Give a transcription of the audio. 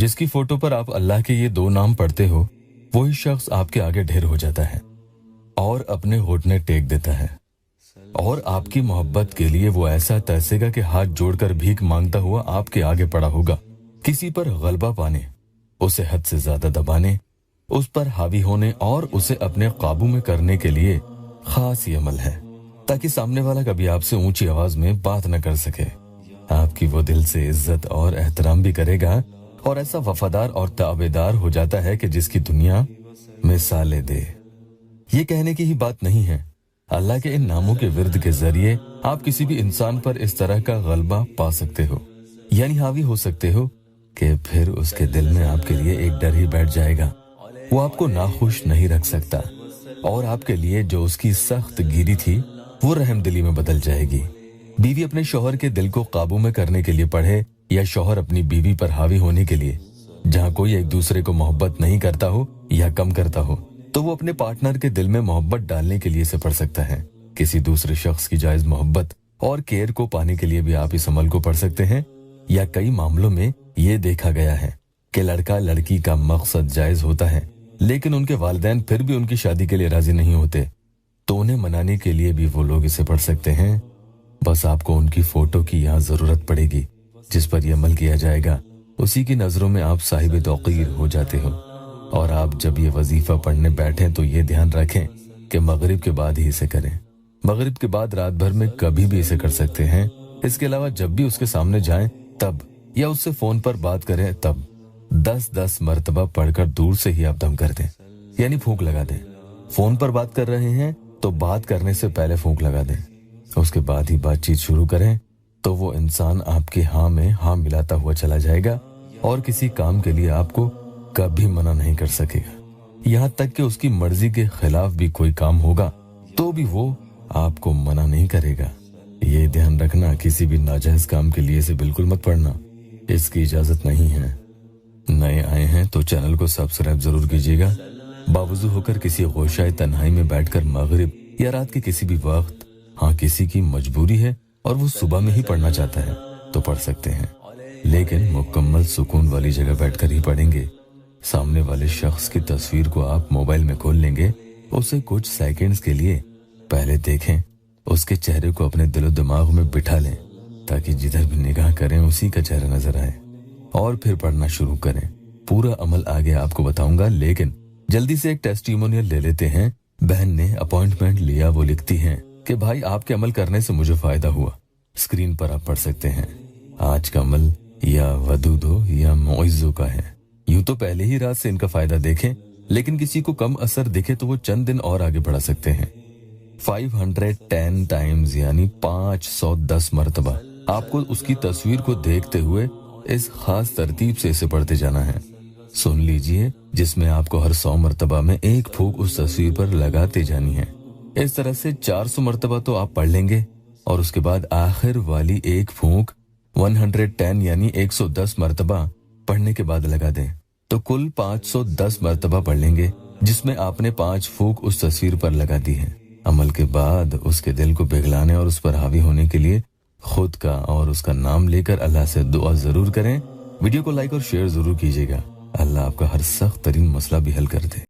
जिसकी फोटो पर आप अल्लाह के ये 2 नाम पढ़ते हो, वही शख्स आपके आगे ढेर हो जाता है और अपने घुटने टेक देता है और आपकी मोहब्बत के लिए वो ऐसा तरसेगा कि हाथ जोड़कर भीख मांगता हुआ आपके आगे पड़ा होगा। किसी पर गलबा पाने, उसे हद से ज्यादा दबाने, उस पर हावी होने और उसे अपने काबू में करने के लिए खास ये अमल है, ताकि सामने वाला कभी आपसे ऊंची आवाज में बात न कर सके। आपकी वो दिल से इज्जत और एहतराम भी करेगा और ऐसा वफादार और ताबेदार हो जाता है कि जिसकी दुनिया मिसालें दे। ये कहने की ही बात नहीं है, अल्लाह के इन नामों के विर्द के जरिए आप किसी भी इंसान पर इस तरह का गलबा पा सकते हो, यानी हावी हो सकते हो कि फिर उसके दिल में आपके लिए एक डर ही बैठ जाएगा। वो आपको नाखुश नहीं रख सकता और आपके लिए जो उसकी सख्त गिरी थी वो रहमदिली में बदल जाएगी। बीवी अपने शौहर के दिल को काबू में करने के लिए पढ़े या शौहर अपनी बीवी पर हावी होने के लिए, जहाँ कोई एक दूसरे को मोहब्बत नहीं करता हो या कम करता हो, तो वो अपने पार्टनर के दिल में मोहब्बत डालने के लिए इसे पढ़ सकता है। किसी दूसरे शख्स की जायज मोहब्बत और केयर को पाने के लिए भी आप इस अमल को पढ़ सकते हैं। या कई मामलों में ये देखा गया है कि लड़का लड़की का मकसद जायज होता है, लेकिन उनके वालिदैन फिर भी उनकी शादी के लिए राजी नहीं होते, तो उन्हें मनाने के लिए भी वो लोग इसे पढ़ सकते हैं। बस आपको उनकी फोटो की यहाँ जरूरत पड़ेगी जिस पर यह अमल किया जाएगा। उसी की नजरों में आप साहिब तौकीर हो जाते हो। और आप जब ये वजीफा पढ़ने बैठें तो ये ध्यान रखें कि मगरिब के बाद ही इसे करें। मगरिब के बाद रात भर में कभी भी इसे कर सकते हैं। इसके अलावा जब भी उसके सामने जाएं तब, या उससे फोन पर बात करें तब 10-10 मरतबा पढ़कर दूर से ही आप दम कर दें, यानी फूंक लगा दें। फोन पर बात कर रहे हैं तो बात करने से पहले फूंक लगा दें, उसके बाद ही बातचीत शुरू करें, तो वो इंसान आपके हाँ में हाँ मिलाता हुआ चला जाएगा और किसी काम के लिए आपको कभी मना नहीं कर सकेगा। यहाँ तक कि उसकी मर्जी के खिलाफ भी कोई काम होगा तो भी वो आपको मना नहीं करेगा। ये ध्यान रखना, किसी भी नाजायज काम के लिए इसे बिल्कुल मत पढ़ना, इसकी इजाजत नहीं है। नए आए हैं तो चैनल को सब्सक्राइब जरूर कीजिएगा। बावजू होकर किसी गोशाए तन्हाई में बैठकर मगरिब या रात के किसी भी वक्त, हाँ किसी की मजबूरी है और वो सुबह में ही पढ़ना चाहता है तो पढ़ सकते हैं, लेकिन मुकम्मल सुकून वाली जगह बैठकर ही पढ़ेंगे। सामने वाले शख्स की तस्वीर को आप मोबाइल में खोल लेंगे, उसे कुछ सेकंड्स के लिए पहले देखें, उसके चेहरे को अपने दिलो दिमाग में बिठा लें ताकि जिधर भी निगाह करें उसी का चेहरा नजर आए, और फिर पढ़ना शुरू करें। पूरा अमल आगे आपको बताऊंगा, लेकिन जल्दी से एक टेस्टिमोनियल ले लेते हैं। बहन ने अपॉइंटमेंट लिया, वो लिखती हैं कि भाई आपके अमल करने से मुझे फायदा हुआ। स्क्रीन पर आप पढ़ सकते हैं। आज का अमल या वदूदो या मोइज़ो का है। यूं तो पहले ही रात से इनका फायदा देखें, लेकिन किसी को कम असर दिखे तो वो चंद दिन और आगे बढ़ा सकते हैं। 510 टाइम्स यानी 510 मरतबा आपको उसकी तस्वीर को देखते हुए इस खास तरतीब से इसे पढ़ते जाना है। सुन लीजिए, जिसमें आपको हर 100 मरतबा में एक फूंक उस तस्वीर पर लगाते जानी है। इस तरह से 400 मरतबा तो आप पढ़ लेंगे और उसके बाद आखिर वाली एक फूंक 110 यानी 110 मरतबा पढ़ने के बाद लगा दें, तो कुल 510 मरतबा पढ़ लेंगे, जिसमें आपने 5 फूंक उस तस्वीर पर लगा दी है। अमल के बाद उसके दिल को पिघलाने और उस पर हावी होने के लिए खुद का और उसका नाम लेकर अल्लाह से दुआ जरूर करें। वीडियो को लाइक और शेयर जरूर कीजिएगा। अल्लाह आपका हर सख्त तरीन मसला भी हल कर दे।